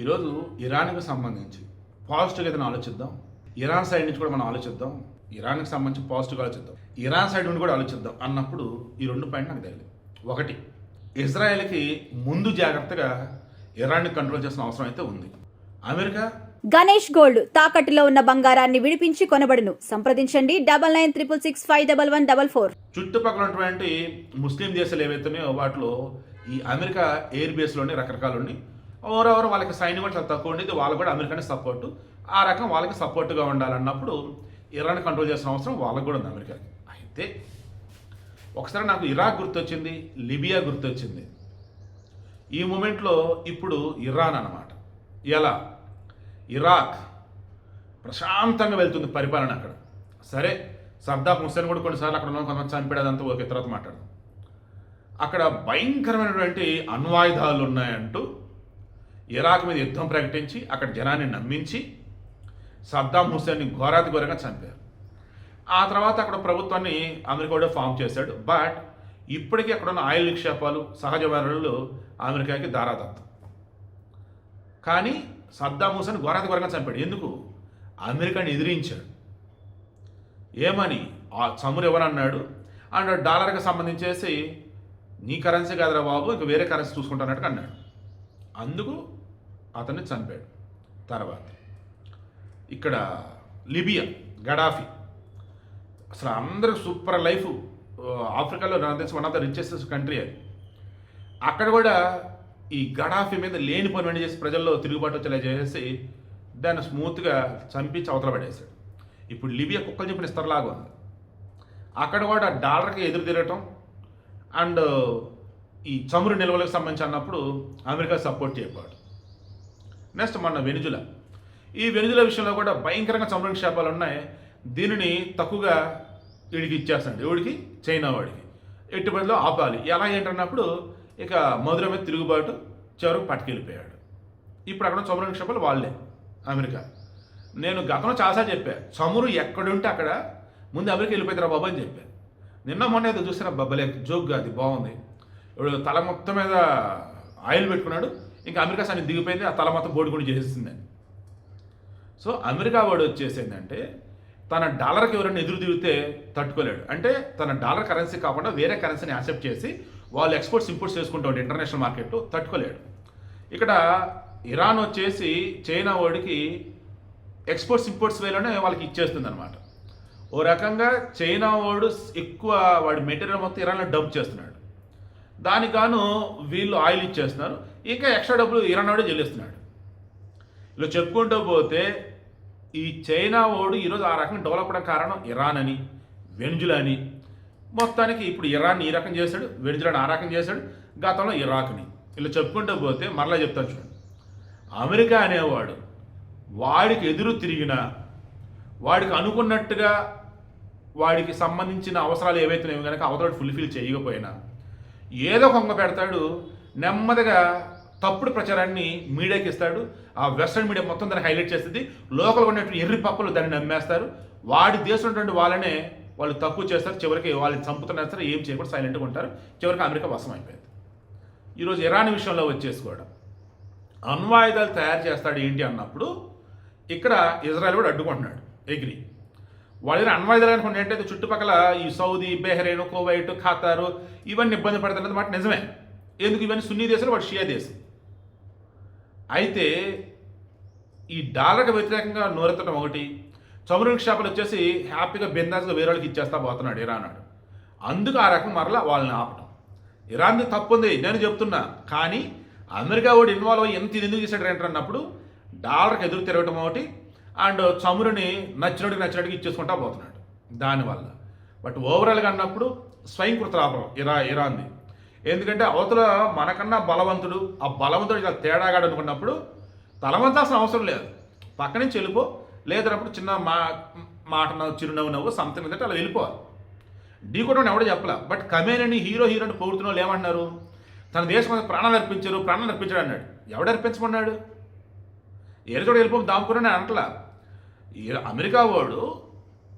ఈరోజు ఇరాన్కి సంబంధించి పాజిటివ్గా ఏదైనా ఆలోచిద్దాం. ఇరాన్ సైడ్ నుంచి కూడా మనం ఆలోచిద్దాం. ఇరాన్కి సంబంధించి పాజిటివ్గా ఆలోచిద్దాం, ఇరాన్ సైడ్ నుండి కూడా ఆలోచిద్దాం అన్నప్పుడు ఈ రెండు పాయింట్ నాకు తెలియదు. ఒకటి, ఇజ్రాయెల్కి ముందు జాగ్రత్తగా ఇరాన్ని కంట్రోల్ చేసిన అవసరం అయితే ఉంది. అమెరికా గణేష్ గోల్డ్ తాకట్టులో ఉన్న బంగారాన్ని విడిపించి కొనబడును. సంప్రదించండి 9966511144. చుట్టుపక్కల ఉన్నటువంటి ముస్లిం దేశాలు ఏవైతున్నాయో వాటిలో ఈ అమెరికా ఎయిర్ బేస్లోని రకరకాలు ఉన్నాయి. ఓవరావర్ వాళ్ళకి సైన్యం కూడా చాలా తక్కువ ఉండేది, వాళ్ళు కూడా అమెరికానే సపోర్టు, ఆ రకం వాళ్ళకి సపోర్టుగా ఉండాలన్నప్పుడు ఇరాన్ కంట్రోల్ చేసిన అవసరం వాళ్ళకు కూడా ఉంది అమెరికాకి. అయితే ఒకసారి నాకు ఇరాక్ గుర్తొచ్చింది, లిబియా గుర్తొచ్చింది. ఈ మూమెంట్లో ఇప్పుడు ఇరాన్ అన్నమాట. ఎలా ఇరాక్ ప్రశాంతంగా వెళ్తుంది పరిపాలన అక్కడ. సరే, సద్దాం హుస్సేన్ కూడా కొన్నిసార్లు అక్కడ ఉన్న కొంతమంది చంపేదంతా ఓకే, తర్వాత మాట్లాడదాం. అక్కడ భయంకరమైనటువంటి అణ్వాయుధాలు ఉన్నాయంటూ ఇరాక్ మీద యుద్ధం ప్రకటించి అక్కడ జనాన్ని నమ్మించి సద్దాం హుస్సేన్ని ఘోరాతి ఘోరంగా చంపారు. ఆ తర్వాత అక్కడ ప్రభుత్వాన్ని అమెరికా కూడా ఫామ్ చేశాడు. బట్ ఇప్పటికీ అక్కడ ఉన్న ఆయిల్ నిక్షేపాలు, సహజ వనరులు అమెరికాకి దారాదత్తం. కానీ సద్దాం హుస్సేన్ ఘోరాతి ఘోరంగా చంపాడు. ఎందుకు? అమెరికాని ఎదిరించాడు. ఏమని? ఆ చమురు ఎవరన్నాడు అండ్ డాలర్కి సంబంధించేసి నీ కరెన్సీ కాదురా బాబు, ఇంక వేరే కరెన్సీ చూసుకుంటానట్టుగా అన్నాడు. అందుకు అతన్ని చంపాడు. తర్వాత ఇక్కడ లిబియా గడాఫీ, అసలు అందరికి సూపర్ లైఫ్, ఆఫ్రికాలో నాకు తెలిసి one of the richest country అది. అక్కడ కూడా ఈ గడాఫీ మీద లేని పని చేసి ప్రజల్లో తిరుగుబాటు వచ్చేలా చేసేసి దాన్ని స్మూత్గా చంపించి అవతల పడేశాడు. ఇప్పుడు లిబియా కుక్కలు చెప్పిన ఇస్తరలాగా ఉంది. అక్కడ కూడా డాలర్కి ఎదురు తిరగటం అండ్ ఈ చమురు నిల్వలకు సంబంధించి అన్నప్పుడు అమెరికా సపోర్ట్ చేయబడు. నెక్స్ట్ మన వెనిజులా, ఈ వెనిజులా విషయంలో కూడా భయంకరంగా చమురు నిక్షేపాలు ఉన్నాయి. దీనిని తక్కువగా వీడికి ఇచ్చేస్తాడు, ఎవడికి? చైనా వాడికి. ఎట్టుబడిలో ఆపాలి. ఎలా ఏంటన్నప్పుడు ఇక మధుర మీద తిరుగుబాటు చివరకు పట్టుకెళ్ళిపోయాడు. ఇప్పుడు అక్కడ చమురు నిక్షేపాలు వాళ్ళే అమెరికా. నేను గతంలో చాలాసార్లు చెప్పాను, చమురు ఎక్కడుంటే అక్కడ ముందు అమెరికా వెళ్ళిపోతారా బాబు అని చెప్పాను. నిన్న మొన్న ఏదో చూసారా బబ్బలే జోక్గా, అది బాగుంది. ఇప్పుడు తల మొత్తం మీద ఆయిల్ పెట్టుకున్నాడు, ఇంకా అమెరికా సన్ని దిగిపోయింది, ఆ తల మొత్తం బోడిగుండి చేసేసిందని. సో అమెరికా వాడు వచ్చేసిందంటే తన డాలర్కి ఎవరైనా ఎదురు తిరిగితే తట్టుకోలేడు. అంటే తన డాలర్ కరెన్సీ కాకుండా వేరే కరెన్సీని యాక్సెప్ట్ చేసి వాళ్ళు ఎక్స్పోర్ట్స్ ఇంపోర్ట్స్ చేసుకుంటూ ఉంటే ఇంటర్నేషనల్ మార్కెట్లో తట్టుకోలేడు. ఇక్కడ ఇరాన్ వచ్చేసి చైనా వాడికి ఎక్స్పోర్ట్స్ ఇంపోర్ట్స్ వేలోనే వాళ్ళకి ఇచ్చేస్తుంది అనమాట. ఓ రకంగా చైనా వాడు ఎక్కువ వాడి మెటీరియల్ మొత్తం ఇరాన్లో డంప్ చేస్తున్నాడు. దానికి గాను వీళ్ళు ఆయిల్ ఇచ్చేస్తున్నారు, ఇంకా ఎక్స్ట్రా డబ్బులు ఇరాన్ వాడే చెల్లిస్తున్నాడు. ఇలా చెప్పుకుంటూ పోతే ఈ చైనా వాడు ఈరోజు ఆ రకంగా డెవలప్ అవడం కారణం ఇరాన్ అని, వెనిజులా అని. మొత్తానికి ఇప్పుడు ఇరాన్ ఈ రకం చేశాడు, వెనిజులాని ఆ రకం చేశాడు, గతంలో ఇరాక్ని. ఇలా చెప్పుకుంటూ పోతే మరలా చెప్తాను చూడండి, అమెరికా అనేవాడు వాడికి ఎదురు తిరిగినా, వాడికి అనుకున్నట్టుగా వాడికి సంబంధించిన అవసరాలు ఏవైతున్నాయో కనుక అవతల ఫుల్ఫిల్ చేయకపోయినా ఏదో కొంగ పెడతాడు, నెమ్మదిగా తప్పుడు ప్రచారాన్ని మీడియాకి ఇస్తాడు. ఆ వెస్ట్రన్ మీడియా మొత్తం దాన్ని హైలైట్ చేస్తుంది, లోకల్ ఉన్నటువంటి ఎర్రి పప్పులు దాన్ని నమ్మేస్తారు. వాడి దేశం ఉన్నటువంటి వాళ్ళనే వాళ్ళు తక్కువ చేస్తారు, చివరికి వాళ్ళని చంపుతున్నారు సరే ఏం చేయకుండా సైలెంట్గా ఉంటారు. చివరికి అమెరికా వశం అయిపోయింది. ఈరోజు ఇరాన్ విషయంలో వచ్చేసి కూడా అణ్వాయుధాలు తయారు చేస్తాడు ఏంటి అన్నప్పుడు ఇక్కడ ఇజ్రాయెల్ కూడా అడ్డుకుంటున్నాడు, ఎగ్రీ. వాళ్ళ దగ్గర అణ్వాయుధాలు అనుకుంటే ఏంటంటే చుట్టుపక్కల ఈ సౌదీ, బెహ్రెయిన్, కువైట్, ఖతారు ఇవన్నీ ఇబ్బంది పడుతున్నది మాట నిజమే. ఎందుకు? ఇవన్నీ సున్నీ దేశాలు, వాడు షియా దేశం. అయితే ఈ డాలర్కి వ్యతిరేకంగా నోరెత్తడం ఒకటి, చమురు నిక్షేపాలు వచ్చేసి హ్యాపీగా బిందాస్గా వేరే వాళ్ళకి ఇచ్చేస్తా పోతున్నాడు ఇరాన్. అందుకు ఆ రకం మరలా వాళ్ళని ఆపటం. ఇరాన్ది తప్పు ఉంది నేను చెప్తున్నా, కానీ అమెరికా వాడు ఇన్వాల్వ్ అయ్యి ఎంత ఎందుకు చేశాడు ఏంటన్నప్పుడు డాలర్కి ఎదురు తిరగటం ఒకటి అండ్ చమురుని నచ్చినట్టుగా ఇచ్చేసుకుంటా పోతున్నాడు దానివల్ల. బట్ ఓవరాల్గా అన్నప్పుడు స్వయంకృత లాభం ఇరాన్ది. ఎందుకంటే అవతల మనకన్నా బలవంతుడు, ఆ బలవంతుడు ఇలా తేడాగాడు అనుకున్నప్పుడు తలవంచాల్సిన అవసరం లేదు, పక్క నుంచి వెళ్ళిపో. లేదన్నప్పుడు చిన్న మాట చిరునవ్వు నవ్వు సంథింగ్ అంటే అలా వెళ్ళిపోవాలి. ఢీ కూడా ఎవడో చెప్పలే. బట్ కమేనని హీరోని పొగుడుతున్న వాళ్ళు ఏమంటున్నారు? తన దేశం మీద ప్రాణాలు అర్పించాడు అన్నాడు. ఎవడు అర్పించమన్నాడు? ఏదో చోట వెళ్ళిపోయి దాముకుని అంటలా. అమెరికా వాడు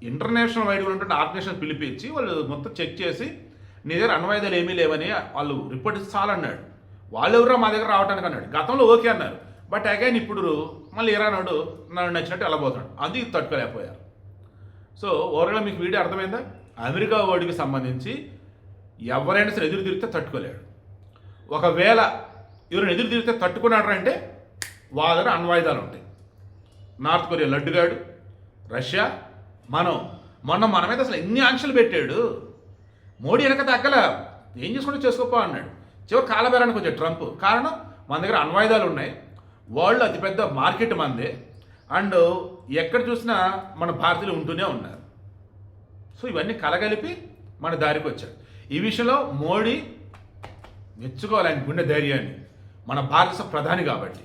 ఇంటర్నేషనల్ వైడ్గా ఉన్నటువంటి ఆర్గనైజేషన్ పిలిపించి వాళ్ళు మొత్తం చెక్ చేసి నీ దగ్గర అణ్వాయుధాలు ఏమీ లేవని వాళ్ళు రిపోర్ట్ ఇస్తే చాలన్నాడు. వాళ్ళు ఎవరో మా దగ్గర రావడానికి అన్నాడు. గతంలో ఓకే అన్నారు, బట్ అగైన్ ఇప్పుడు మళ్ళీ ఇరాన్ వాడు నన్ను నచ్చినట్టు వెళ్ళబోతున్నాడు, అది తట్టుకోలేకపోయారు. సో ఓవరాల్గా మీకు వీడియో అర్థమైందా? అమెరికా వాడికి సంబంధించి ఎవరైనా సరే ఎదురు తిరిగితే తట్టుకోలేడు. ఒకవేళ ఎవరైనా ఎదురు తిరిగితే తట్టుకున్నాడు అంటే వాళ్ళ దగ్గర అణ్వాయుధాలు ఉంటాయి. నార్త్ కొరియా లడ్డుగాడు, రష్యా, మొన్న మన మీద అసలు ఎన్ని ఆంక్షలు పెట్టాడు. మోడీ వెనక తగ్గల, ఏం చేసుకుంటే చేసుకోపో అన్నాడు. చివరి కాలబేరానికి వచ్చాడు ట్రంప్. కారణం, మన దగ్గర అణ్వాయుధాలు ఉన్నాయి, వరల్డ్ అతిపెద్ద మార్కెట్ మందే, అండ్ ఎక్కడ చూసినా మన భారతీయులు ఉంటూనే ఉన్నారు. సో ఇవన్నీ కలగలిపి మన దారికి వచ్చాడు. ఈ విషయంలో మోడీ మెచ్చుకోవాలి ఆయన గుండె ధైర్యాన్ని. మన భారతదేశ ప్రధాని కాబట్టి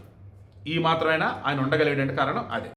ఈ మాత్రమైనా ఆయన ఉండగలిగేటువంటి కారణం అదే.